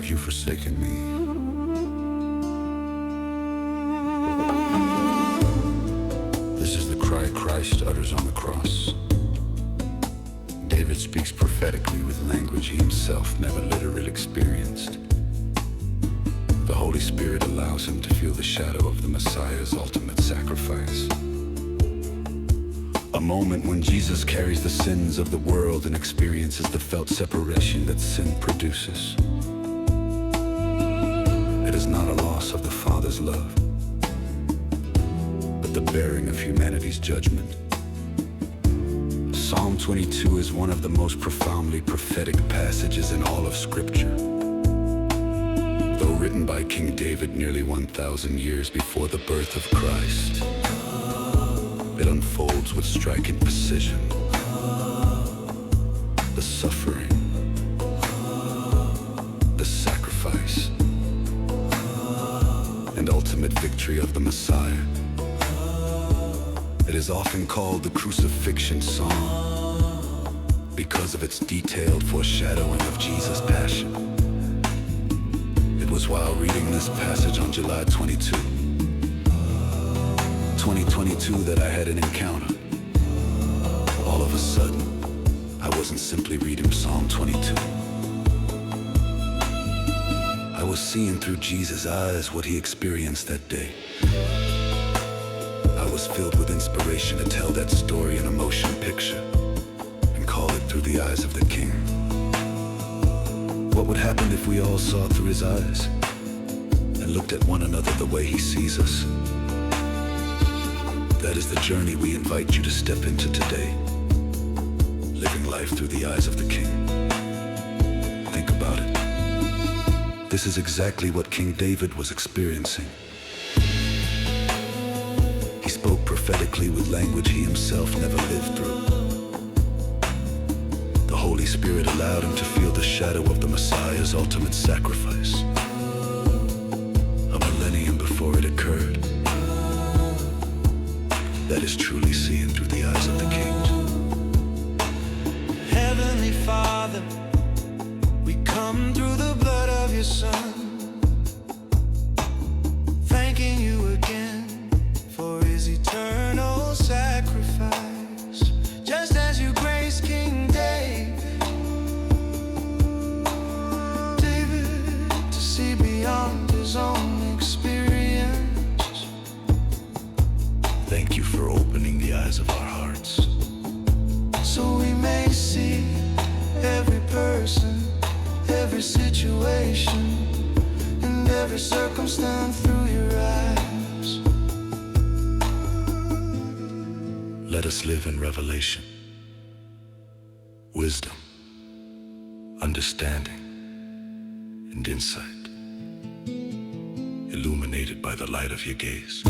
have you forsaken me? This is the cry Christ utters on the cross. David speaks prophetically with language he himself never literally experienced. The Holy Spirit allows him to feel the shadow of the Messiah's ultimate sacrifice. A moment when Jesus carries the sins of the world and experiences the felt separation that sin produces. It is not a loss of the Father's love, but the bearing of humanity's judgment. Psalm 22 is one of the most profoundly prophetic passages in all of Scripture. Though written by King David nearly 1,000 years before the birth of Christ, it unfolds with striking precision. The suffering, the sacrifice, and ultimate victory of the Messiah. It is often called the Crucifixion Psalm because of its detailed foreshadowing of Jesus' passion. It was while reading this passage on July 22, 2022 that I had an encounter. All of a sudden, I wasn't simply reading Psalm 22. I was seeing through Jesus' eyes what he experienced that day. I was filled with inspiration to tell that story in a motion picture and call it Through the Eyes of the King. What would happen if we all saw through his eyes and looked at one another the way he sees us? That is the journey we invite you to step into today, living life through the eyes of the King. Think about it. This is exactly what King David was experiencing. He spoke prophetically with language he himself never lived through. The Holy Spirit allowed him to feel the shadow of the Messiah's ultimate sacrifice, a millennium before it occurred. That is truly seeing through the eyes of the King. Heavenly Father, we come through the blood of your Son, thanking you again for his eternal sacrifice. Just as you graced King David to see beyond his own experience. Thank you for opening the eyes of our hearts, so we may see every person, every situation, and every circumstance through your eyes. let us live in revelation, wisdom, understanding, and insight, illuminated by the light of your gaze.